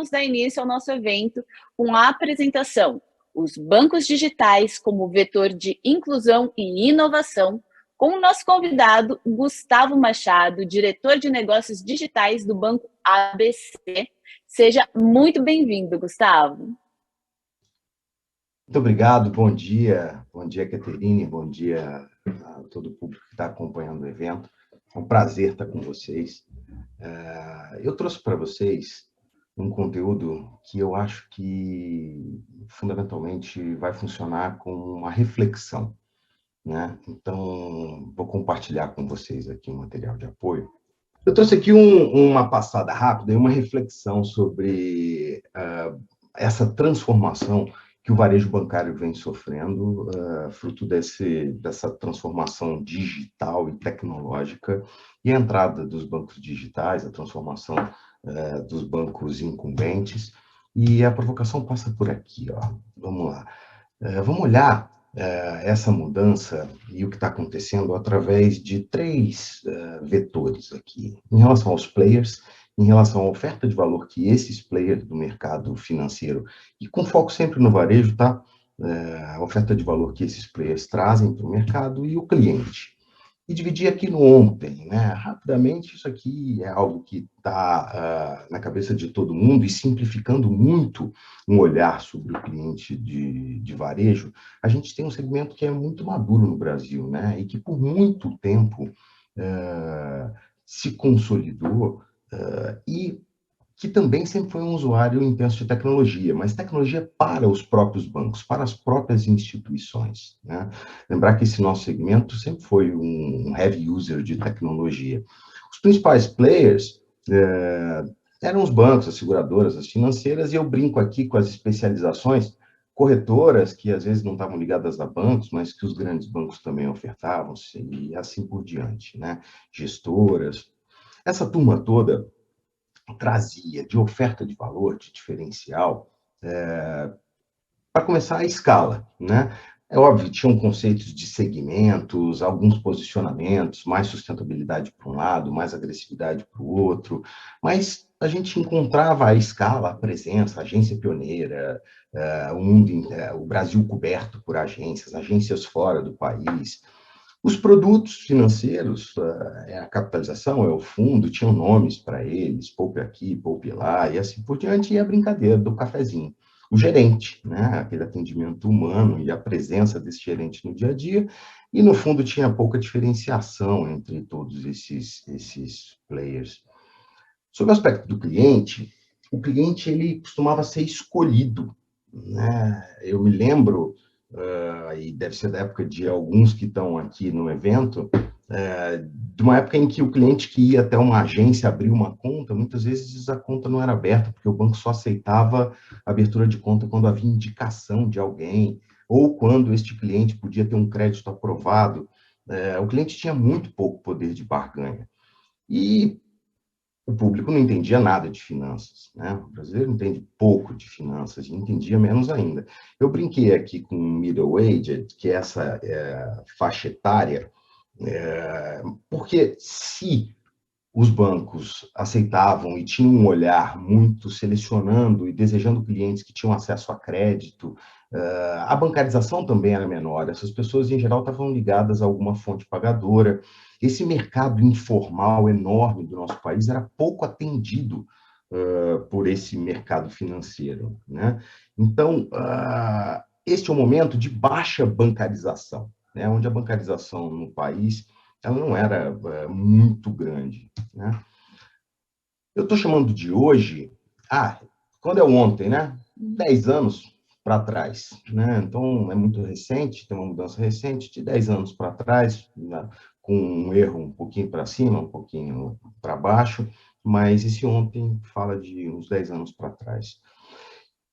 vamos dar início ao nosso evento com a apresentação Os Bancos Digitais como Vetor de Inclusão e Inovação, com o nosso convidado Gustavo Machado, diretor de Negócios Digitais do Banco ABC. Seja muito bem-vindo, Gustavo. Muito obrigado, bom dia, Caterine, bom dia a todo o público que está acompanhando o evento. É um prazer estar com vocês. Eu trouxe para vocês um conteúdo que eu acho que fundamentalmente vai funcionar como uma reflexão, né? Então, vou compartilhar com vocês aqui um material de apoio. Eu trouxe aqui uma passada rápida e uma reflexão sobre essa transformação que o varejo bancário vem sofrendo, fruto dessa transformação digital e tecnológica e a entrada dos bancos digitais, a transformação dos bancos incumbentes. E a provocação passa por aqui, ó. Vamos lá. Vamos olhar essa mudança e o que está acontecendo através de três vetores aqui. Em relação aos players, em relação à oferta de valor que esses players do mercado financeiro, e com foco sempre no varejo, tá? A oferta de valor que esses players trazem para o mercado e o cliente. E dividir aqui no ontem, né? Rapidamente, isso aqui é algo que está na cabeça de todo mundo e simplificando muito um olhar sobre o cliente de varejo. A gente tem um segmento que é muito maduro no Brasil, né? E que por muito tempo se consolidou e que também sempre foi um usuário intenso de tecnologia, mas tecnologia para os próprios bancos, para as próprias instituições, né? Lembrar que esse nosso segmento sempre foi um heavy user de tecnologia. Os principais players eram os bancos, as seguradoras, as financeiras, e eu brinco aqui com as especializações, corretoras, que às vezes não estavam ligadas a bancos, mas que os grandes bancos também ofertavam, e assim por diante, né? Gestoras. Essa turma toda trazia de oferta de valor, de diferencial, para começar a escala, né? É óbvio, tinham conceitos de segmentos, alguns posicionamentos, mais sustentabilidade para um lado, mais agressividade para o outro, mas a gente encontrava a escala, a presença, a agência pioneira, o Brasil coberto por agências, agências fora do país. Os produtos financeiros, a capitalização, é o fundo, tinham nomes para eles, poupe aqui, poupe lá, e assim por diante, e a brincadeira do cafezinho. O gerente, né? Aquele atendimento humano e a presença desse gerente no dia a dia, e no fundo tinha pouca diferenciação entre todos esses players. Sobre o aspecto do cliente, o cliente ele costumava ser escolhido, né? Eu me lembro, e deve ser da época de alguns que estão aqui no evento, de uma época em que o cliente que ia até uma agência abrir uma conta, muitas vezes a conta não era aberta, porque o banco só aceitava a abertura de conta quando havia indicação de alguém, ou quando este cliente podia ter um crédito aprovado. O cliente tinha muito pouco poder de barganha. E o público não entendia nada de finanças, né? O brasileiro entende pouco de finanças e entendia menos ainda. Eu brinquei aqui com middle aged, que é essa faixa etária, porque se os bancos aceitavam e tinham um olhar muito selecionando e desejando clientes que tinham acesso a crédito, a bancarização também era menor. Essas pessoas, em geral, estavam ligadas a alguma fonte pagadora. Esse mercado informal enorme do nosso país era pouco atendido por esse mercado financeiro, né? Então, este é um momento de baixa bancarização, né? Onde a bancarização no país ela não era muito grande, né? Eu estou chamando de hoje, quando é ontem, né? 10 anos para trás, né? Então, é muito recente, tem uma mudança recente de 10 anos para trás, né? Com um erro um pouquinho para cima, um pouquinho para baixo, mas esse ontem fala de uns 10 anos para trás.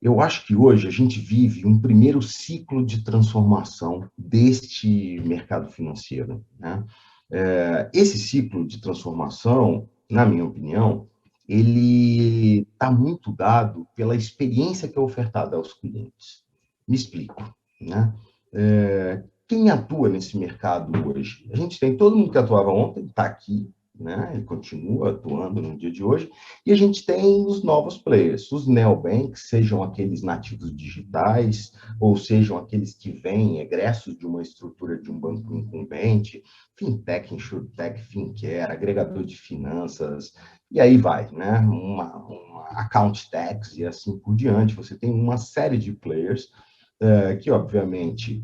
Eu acho que hoje a gente vive um primeiro ciclo de transformação deste mercado financeiro, né? Esse ciclo de transformação, na minha opinião, ele está muito dado pela experiência que é ofertada aos clientes. Me explico, né? Quem atua nesse mercado hoje? A gente tem todo mundo que atuava ontem, está aqui, né? Ele continua atuando no dia de hoje, e a gente tem os novos players, os neobanks, sejam aqueles nativos digitais, ou sejam aqueles que vêm egressos de uma estrutura de um banco incumbente, fintech, insurtech, fincare, agregador de finanças, e aí vai, né? Uma account tax e assim por diante. Você tem uma série de players que, obviamente,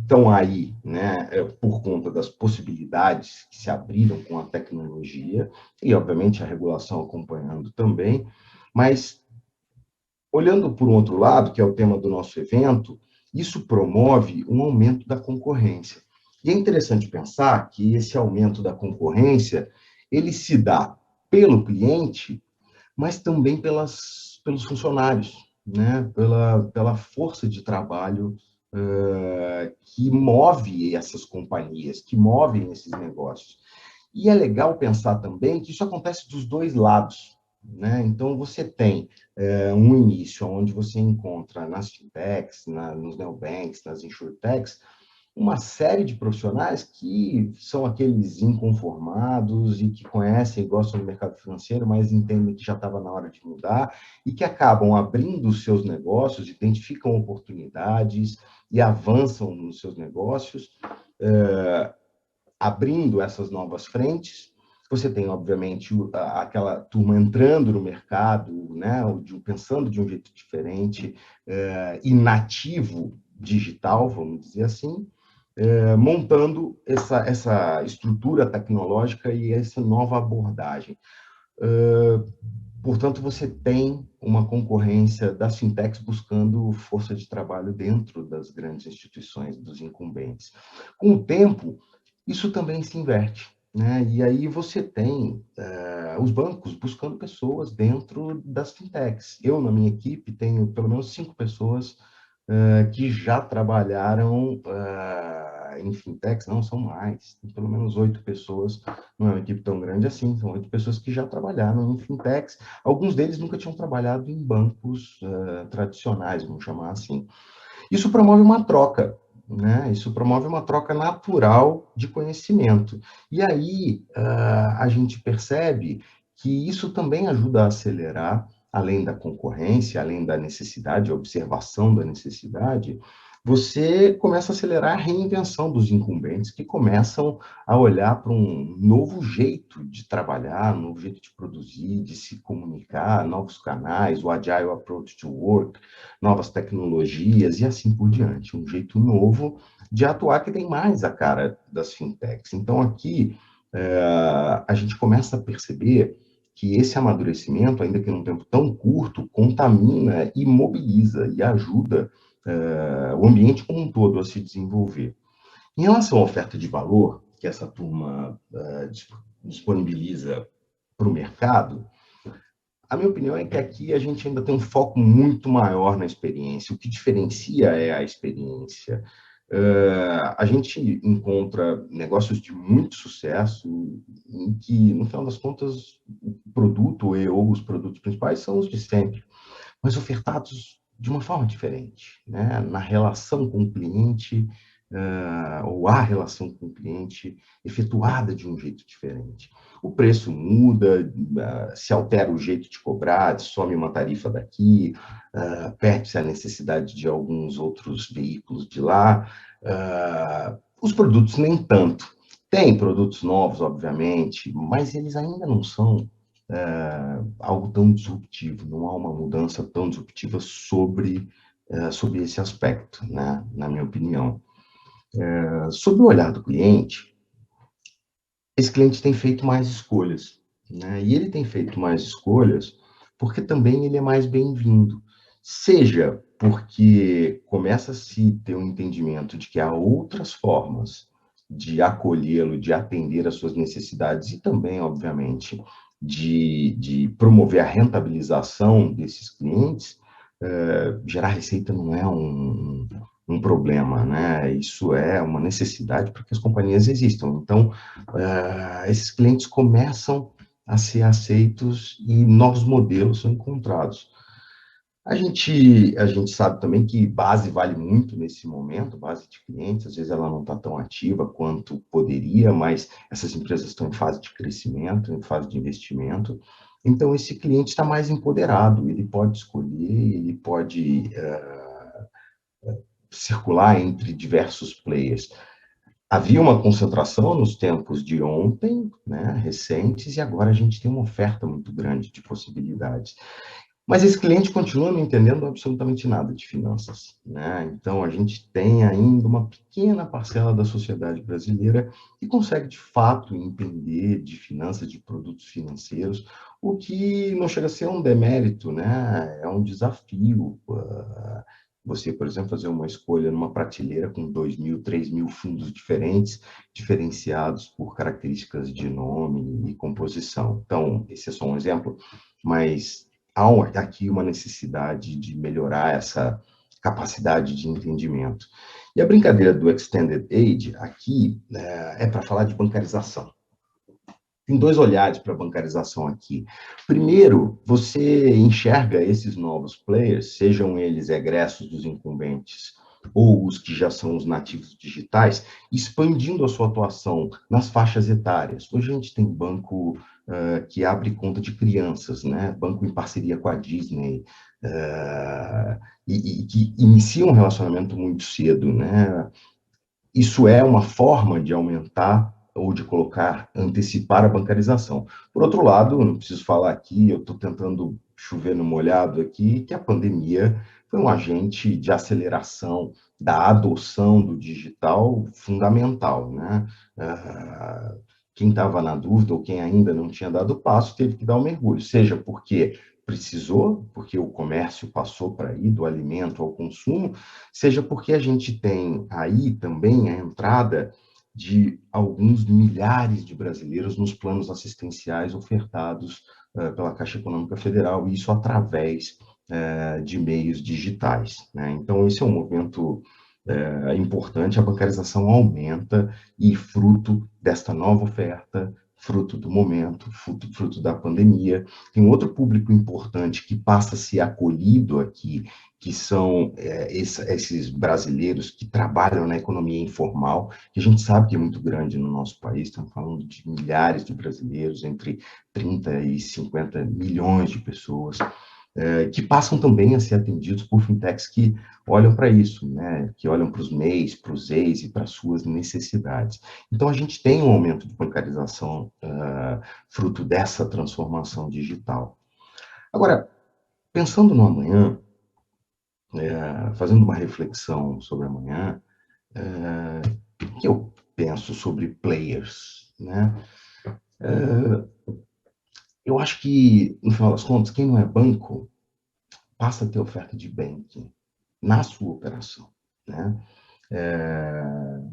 estão aí, né, por conta das possibilidades que se abriram com a tecnologia e, obviamente, a regulação acompanhando também, mas olhando por um outro lado, que é o tema do nosso evento, isso promove um aumento da concorrência. E é interessante pensar que esse aumento da concorrência, ele se dá pelo cliente, mas também pelos funcionários, né? Pela força de trabalho que move essas companhias, que movem esses negócios. E é legal pensar também que isso acontece dos dois lados, né? Então, você tem um início onde você encontra nas fintechs, nos neobanks, nas insurtechs, uma série de profissionais que são aqueles inconformados e que conhecem e gostam do mercado financeiro, mas entendem que já estava na hora de mudar e que acabam abrindo os seus negócios, identificam oportunidades e avançam nos seus negócios, abrindo essas novas frentes. Você tem, obviamente, aquela turma entrando no mercado, né, pensando de um jeito diferente, e nativo digital, vamos dizer assim, montando essa estrutura tecnológica e essa nova abordagem. Portanto, você tem uma concorrência das fintechs buscando força de trabalho dentro das grandes instituições, dos incumbentes. Com o tempo, isso também se inverte, né? E aí você tem os bancos buscando pessoas dentro das fintechs. Eu, na minha equipe, tenho pelo menos 5 pessoas que já trabalharam em fintechs, não são mais, tem pelo menos 8 pessoas, não é uma equipe tão grande assim, são 8 pessoas que já trabalharam em fintechs, alguns deles nunca tinham trabalhado em bancos tradicionais, vamos chamar assim. Isso promove uma troca, né? Isso promove uma troca natural de conhecimento. E aí a gente percebe que isso também ajuda a acelerar, além da concorrência, além da necessidade, a observação da necessidade, você começa a acelerar a reinvenção dos incumbentes, que começam a olhar para um novo jeito de trabalhar, um novo jeito de produzir, de se comunicar, novos canais, o agile approach to work, novas tecnologias e assim por diante. Um jeito novo de atuar que tem mais a cara das fintechs. Então, aqui, a gente começa a perceber que esse amadurecimento, ainda que num tempo tão curto, contamina e mobiliza e ajuda o ambiente como um todo a se desenvolver. Em relação à oferta de valor que essa turma disponibiliza para o mercado, a minha opinião é que aqui a gente ainda tem um foco muito maior na experiência. O que diferencia é a experiência. A gente encontra negócios de muito sucesso em que, no final das contas, o produto ou os produtos principais são os de sempre, mas ofertados de uma forma diferente, né? Na relação com o cliente, ou a relação com o cliente efetuada de um jeito diferente. O preço muda, se altera o jeito de cobrar, some uma tarifa daqui, perde-se a necessidade de alguns outros veículos de lá. Os produtos nem tanto. Tem produtos novos, obviamente, mas eles ainda não são algo tão disruptivo, não há uma mudança tão disruptiva sobre esse aspecto, né, na minha opinião. Sob o olhar do cliente, esse cliente tem feito mais escolhas, né? E ele tem feito mais escolhas porque também ele é mais bem-vindo. Seja porque começa a se ter um entendimento de que há outras formas de acolhê-lo, de atender às suas necessidades e também, obviamente, de promover a rentabilização desses clientes, gerar receita não é um problema, né? Isso é uma necessidade para que as companhias existam. Então, esses clientes começam a ser aceitos e novos modelos são encontrados. A gente sabe também que base vale muito nesse momento, base de clientes, às vezes ela não está tão ativa quanto poderia, mas essas empresas estão em fase de crescimento, em fase de investimento. Então, esse cliente está mais empoderado, ele pode escolher, ele pode circular entre diversos players. Havia uma concentração nos tempos de ontem, né, recentes, e agora a gente tem uma oferta muito grande de possibilidades. Mas esse cliente continua não entendendo absolutamente nada de finanças, né? Então, a gente tem ainda uma pequena parcela da sociedade brasileira que consegue, de fato, entender de finanças, de produtos financeiros, o que não chega a ser um demérito, né? É um desafio. Você, por exemplo, fazer uma escolha numa prateleira com 2.000, 3.000 fundos diferentes, diferenciados por características de nome e composição. Então, esse é só um exemplo, mas há aqui uma necessidade de melhorar essa capacidade de entendimento. E a brincadeira do Extended Age aqui é para falar de bancarização. Tem dois olhares para a bancarização aqui. Primeiro, você enxerga esses novos players, sejam eles egressos dos incumbentes ou os que já são os nativos digitais, expandindo a sua atuação nas faixas etárias. Hoje a gente tem banco que abre conta de crianças, né? Banco em parceria com a Disney, e que inicia um relacionamento muito cedo, né? Isso é uma forma de aumentar ou de colocar, antecipar a bancarização. Por outro lado, não preciso falar aqui, eu estou tentando chover no molhado aqui, que a pandemia foi um agente de aceleração da adoção do digital fundamental, né? Quem estava na dúvida ou quem ainda não tinha dado o passo teve que dar o mergulho, seja porque precisou, porque o comércio passou para ir do alimento ao consumo, seja porque a gente tem aí também a entrada de alguns milhares de brasileiros nos planos assistenciais ofertados pela Caixa Econômica Federal, e isso através de meios digitais, né? Então, esse é um movimento importante, a bancarização aumenta, e fruto desta nova oferta, fruto do momento, fruto da pandemia. Tem outro público importante que passa a ser acolhido aqui, que são esses brasileiros que trabalham na economia informal, que a gente sabe que é muito grande no nosso país, estamos falando de milhares de brasileiros, entre 30 e 50 milhões de pessoas, que passam também a ser atendidos por fintechs que olham para isso, né? Que olham para os MEIs, para os EIs e para as suas necessidades. Então, a gente tem um aumento de bancarização fruto dessa transformação digital. Agora, pensando no amanhã, fazendo uma reflexão sobre amanhã, o que eu penso sobre players, né? Eu acho que, no final das contas, quem não é banco passa a ter oferta de banking na sua operação, né?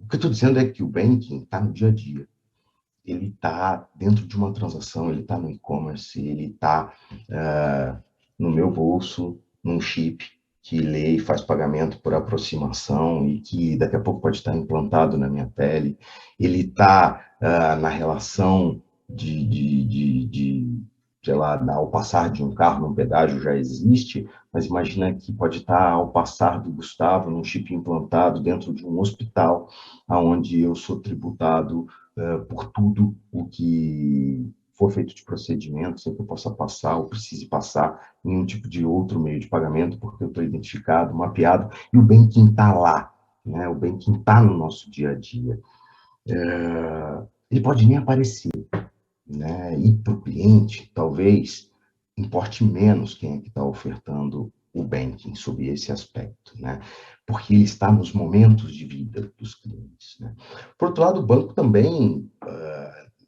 O que eu estou dizendo é que o banking está no dia a dia. Ele está dentro de uma transação, ele está no e-commerce, ele está no meu bolso, num chip que lê e faz pagamento por aproximação e que daqui a pouco pode estar implantado na minha pele. Ele está na relação sei lá, ao passar de um carro num pedágio já existe, mas imagina que pode estar ao passar do Gustavo num chip implantado dentro de um hospital, onde eu sou tributado por tudo o que for feito de procedimento, sem que eu possa passar ou precise passar em um tipo de outro meio de pagamento, porque eu estou identificado, mapeado, e o banking está lá, né? O banking está no nosso dia a dia. Ele pode nem aparecer, né? E para o cliente, talvez, importe menos quem é que está ofertando o banking sob esse aspecto, né? Porque ele está nos momentos de vida dos clientes, né? Por outro lado, o banco também,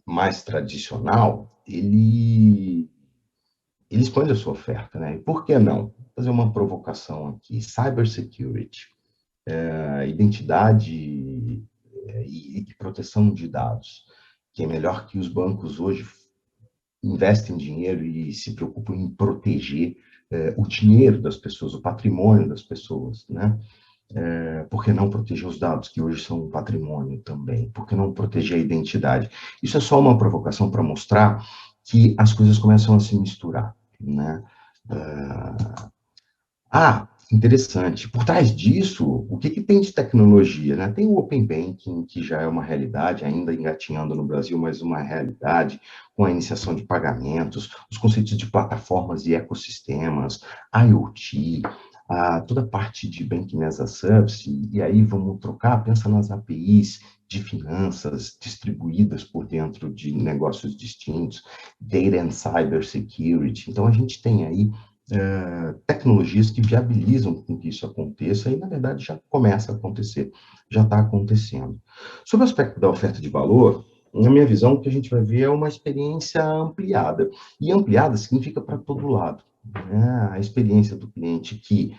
mais tradicional, ele expande a sua oferta, né? E por que não? Vou fazer uma provocação aqui. Cybersecurity, identidade e proteção de dados, que é melhor que os bancos hoje investem dinheiro e se preocupam em proteger o dinheiro das pessoas, o patrimônio das pessoas, né? Por que não proteger os dados, que hoje são um patrimônio também? Por que não proteger a identidade? Isso é só uma provocação para mostrar que as coisas começam a se misturar, né? Interessante. Por trás disso, o que tem de tecnologia, né? Tem o Open Banking, que já é uma realidade, ainda engatinhando no Brasil, mas uma realidade, com a iniciação de pagamentos, os conceitos de plataformas e ecossistemas, IoT, toda a parte de Banking as a Service, e aí vamos trocar, pensa nas APIs de finanças distribuídas por dentro de negócios distintos, Data and Cyber Security. Então, a gente tem aí tecnologias que viabilizam com que isso aconteça e, na verdade, já começa a acontecer, já está acontecendo. Sobre o aspecto da oferta de valor, na minha visão, o que a gente vai ver é uma experiência ampliada. E ampliada significa para todo lado, né? A experiência do cliente que,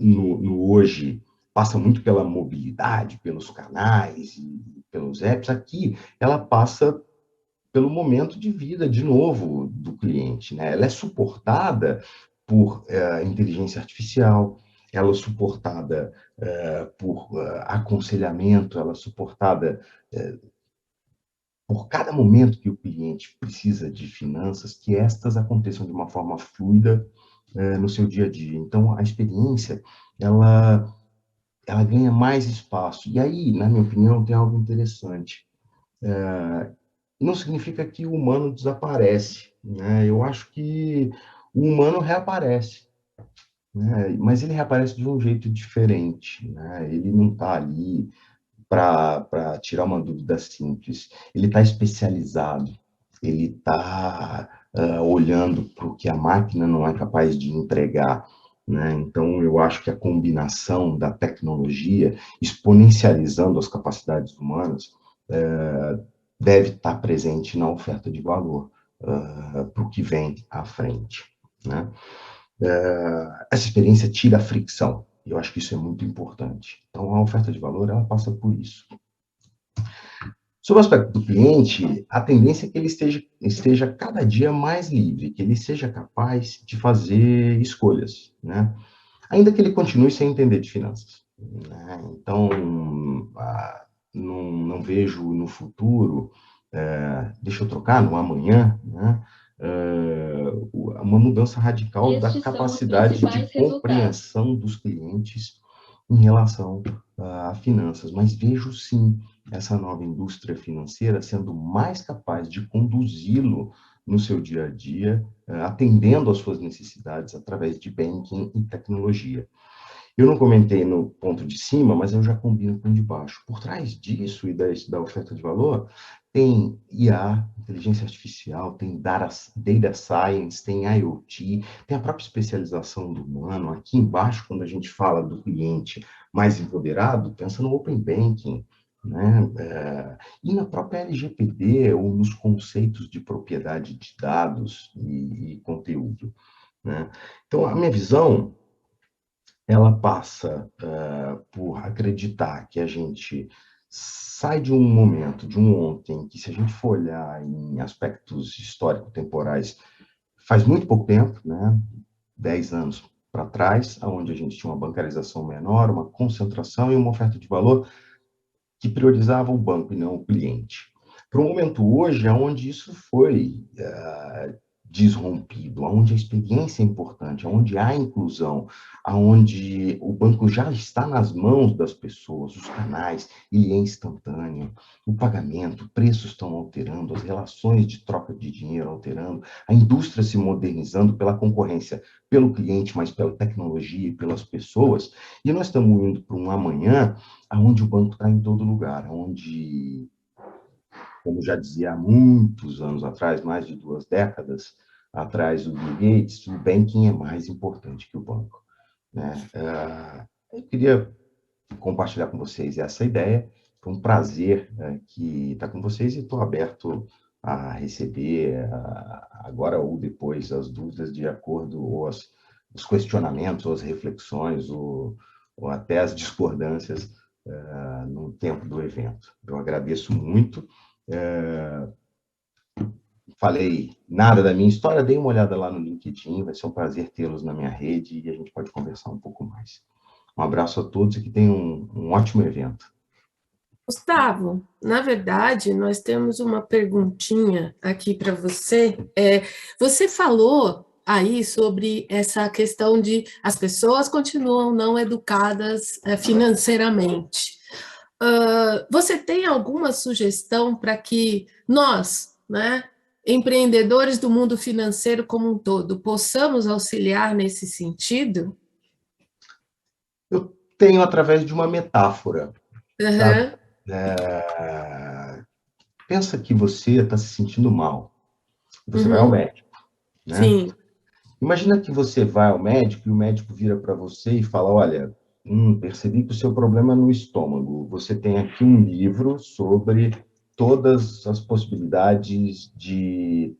no hoje, passa muito pela mobilidade, pelos canais e pelos apps, aqui ela passa pelo momento de vida, de novo, do cliente, né? Ela é suportada por inteligência artificial, ela é suportada por aconselhamento, ela é suportada por cada momento que o cliente precisa de finanças, que estas aconteçam de uma forma fluida no seu dia a dia. Então, a experiência, ela ganha mais espaço. E aí, na minha opinião, tem algo interessante. Não significa que o humano desaparece, né? Eu acho que o humano reaparece, né? Mas ele reaparece de um jeito diferente, né? Ele não está ali para tirar uma dúvida simples. Ele está especializado, ele está olhando para o que a máquina não é capaz de entregar, né? Então, eu acho que a combinação da tecnologia exponencializando as capacidades humanas deve estar presente na oferta de valor para o que vem à frente, né? Essa experiência tira a fricção, e eu acho que isso é muito importante. Então, a oferta de valor, ela passa por isso. Sobre o aspecto do cliente, a tendência é que ele esteja cada dia mais livre, que ele seja capaz de fazer escolhas, né? Ainda que ele continue sem entender de finanças, né? Então, não vejo no futuro, deixa eu trocar, no amanhã, né? Uma mudança radical da Estes são os capacidade de principais resultados. compreensão dos clientes em relação a finanças, mas vejo sim essa nova indústria financeira sendo mais capaz de conduzi-lo no seu dia a dia, atendendo às suas necessidades através de banking e tecnologia. Eu não comentei no ponto de cima, mas eu já combino com o de baixo. Por trás disso e da oferta de valor, tem IA, inteligência artificial, tem data science, tem IoT, tem a própria especialização do humano. Aqui embaixo, quando a gente fala do cliente mais empoderado, pensa no Open Banking, né? E na própria LGPD, ou nos conceitos de propriedade de dados e conteúdo, né? Então, a minha visão ela passa por acreditar que a gente sai de um momento, de um ontem, que se a gente for olhar em aspectos histórico-temporais, faz muito pouco tempo, né? 10 anos para trás, onde a gente tinha uma bancarização menor, uma concentração e uma oferta de valor que priorizava o banco e não o cliente. Para um momento hoje, onde isso foi desrompido, onde a experiência é importante, onde há inclusão, onde o banco já está nas mãos das pessoas, os canais, ele é instantâneo, o pagamento, preços estão alterando, as relações de troca de dinheiro alterando, a indústria se modernizando pela concorrência, pelo cliente, mas pela tecnologia e pelas pessoas, e nós estamos indo para um amanhã onde o banco está em todo lugar, onde, como já dizia há muitos anos atrás, mais de 2 décadas atrás, o Bill Gates, o banking é mais importante que o banco, né? Eu queria compartilhar com vocês essa ideia. Foi um prazer que estar com vocês e estou aberto a receber agora ou depois as dúvidas de acordo ou os questionamentos, ou as reflexões, ou até as discordâncias no tempo do evento. Eu agradeço muito. Falei nada da minha história, dei uma olhada lá no LinkedIn, vai ser um prazer tê-los na minha rede e a gente pode conversar um pouco mais. Um abraço a todos e que tenham um ótimo evento. Gustavo, na verdade, nós temos uma perguntinha aqui para você. Você falou aí sobre essa questão de as pessoas continuam não educadas financeiramente. Você tem alguma sugestão para que nós, né, empreendedores do mundo financeiro como um todo, possamos auxiliar nesse sentido? Eu tenho através de uma metáfora, sabe? Uhum. Pensa que você está se sentindo mal, você vai ao Uhum. médico, né? Sim. Imagina que você vai ao médico e o médico vira para você e fala, olha, percebi que o seu problema é no estômago. Você tem aqui um livro sobre todas as possibilidades de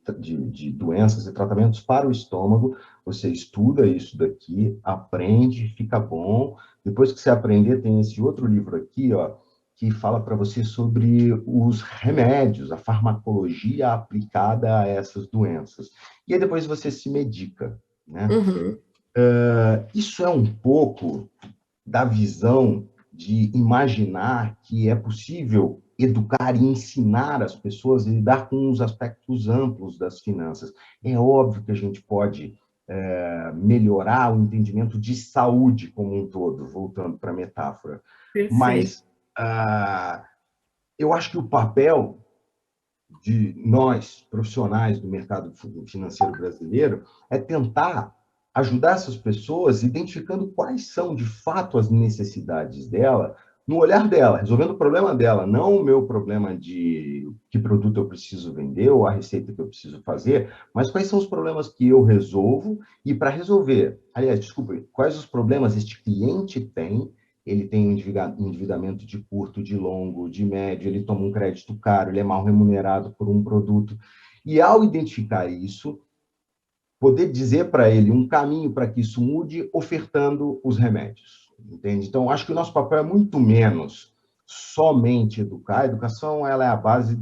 doenças e tratamentos para o estômago. Você estuda isso daqui, aprende, fica bom. Depois que você aprender, tem esse outro livro aqui, ó, que fala para você sobre os remédios, a farmacologia aplicada a essas doenças. E aí depois você se medica, né? Uhum. Isso é um pouco da visão de imaginar que é possível educar e ensinar as pessoas a lidar com os aspectos amplos das finanças. É óbvio que a gente pode melhorar o entendimento de saúde como um todo, voltando para a metáfora. Perfeito. Mas eu acho que o papel de nós, profissionais do mercado financeiro brasileiro, é tentar ajudar essas pessoas identificando quais são, de fato, as necessidades dela, no olhar dela, resolvendo o problema dela, não o meu problema de que produto eu preciso vender ou a receita que eu preciso fazer, mas quais são os problemas que eu resolvo e para resolver, aliás, desculpa, quais os problemas este cliente tem. Ele tem um endividamento de curto, de longo, de médio, ele toma um crédito caro, ele é mal remunerado por um produto. E ao identificar isso, poder dizer para ele um caminho para que isso mude, ofertando os remédios. Entende? Então, acho que o nosso papel é muito menos somente educar. A educação, ela é a base,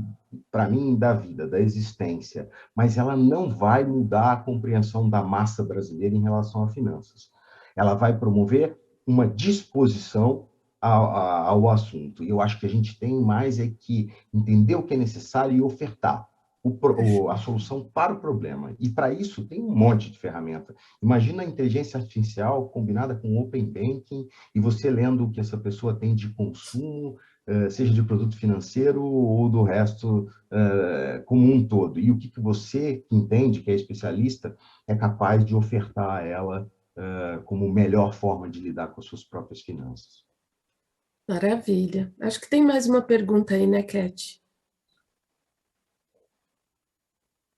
para mim, da vida, da existência, mas ela não vai mudar a compreensão da massa brasileira em relação a finanças. Ela vai promover uma disposição ao assunto. E eu acho que a gente tem mais é que entender o que é necessário e ofertar a solução para o problema. E para isso tem um monte de ferramenta. Imagina a inteligência artificial combinada com Open Banking e você lendo o que essa pessoa tem de consumo, seja de produto financeiro ou do resto como um todo. E o que você, que entende, que é especialista, é capaz de ofertar a ela como melhor forma de lidar com as suas próprias finanças. Maravilha. Acho que tem mais uma pergunta aí, né, Cat?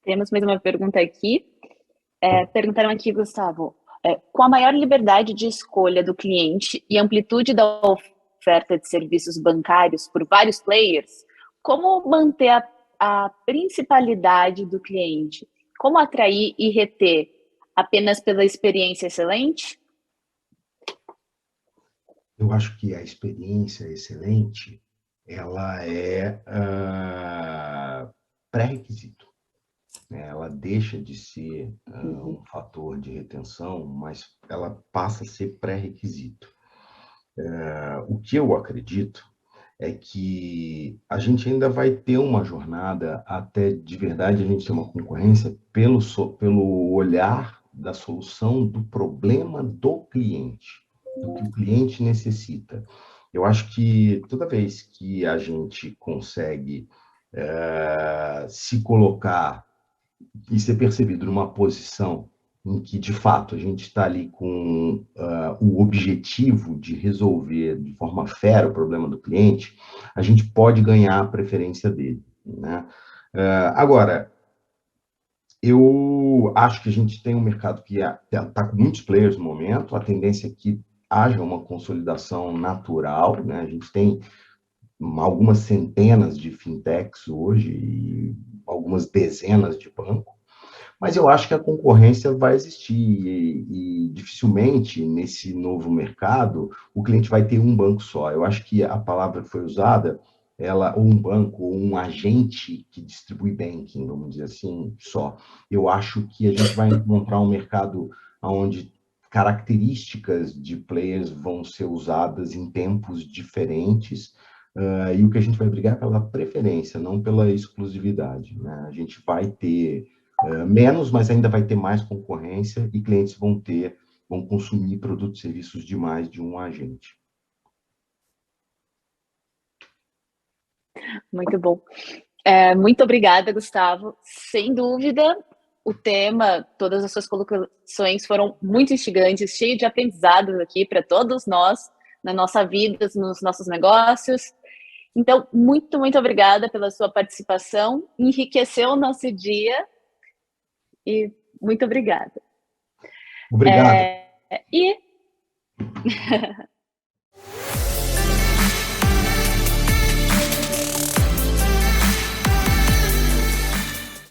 Temos mais uma pergunta aqui. Perguntaram aqui, Gustavo, com a maior liberdade de escolha do cliente e amplitude da oferta de serviços bancários por vários players, como manter a principalidade do cliente? Como atrair e reter? Apenas pela experiência excelente? Eu acho que a experiência excelente, ela é pré-requisito. Ela deixa de ser um fator de retenção, mas ela passa a ser pré-requisito. O que eu acredito é que a gente ainda vai ter uma jornada até, de verdade, a gente ter uma concorrência pelo olhar da solução do problema do cliente, do que o cliente necessita. Eu acho que toda vez que a gente consegue se colocar e ser percebido numa posição em que, de fato, a gente está ali com o objetivo de resolver de forma fera o problema do cliente, a gente pode ganhar a preferência dele, né? Agora, eu acho que a gente tem um mercado que está com muitos players no momento, a tendência é que haja uma consolidação natural, né? A gente tem algumas centenas de fintechs hoje e algumas dezenas de bancos, mas eu acho que a concorrência vai existir e dificilmente nesse novo mercado o cliente vai ter um banco só. Eu acho que a palavra que foi usada, ela ou um banco ou um agente que distribui banking, vamos dizer assim, só. Eu acho que a gente vai encontrar um mercado onde características de players vão ser usadas em tempos diferentes. E o que a gente vai brigar é pela preferência, não pela exclusividade, né? A gente vai ter menos, mas ainda vai ter mais concorrência e clientes vão consumir produtos e serviços de mais de um agente. Muito bom. Muito obrigada, Gustavo. Sem dúvida, o tema, todas as suas colocações foram muito instigantes, cheio de aprendizados aqui para todos nós, na nossa vida, nos nossos negócios. Então, muito, muito obrigada pela sua participação, enriqueceu o nosso dia e muito obrigada. Obrigado.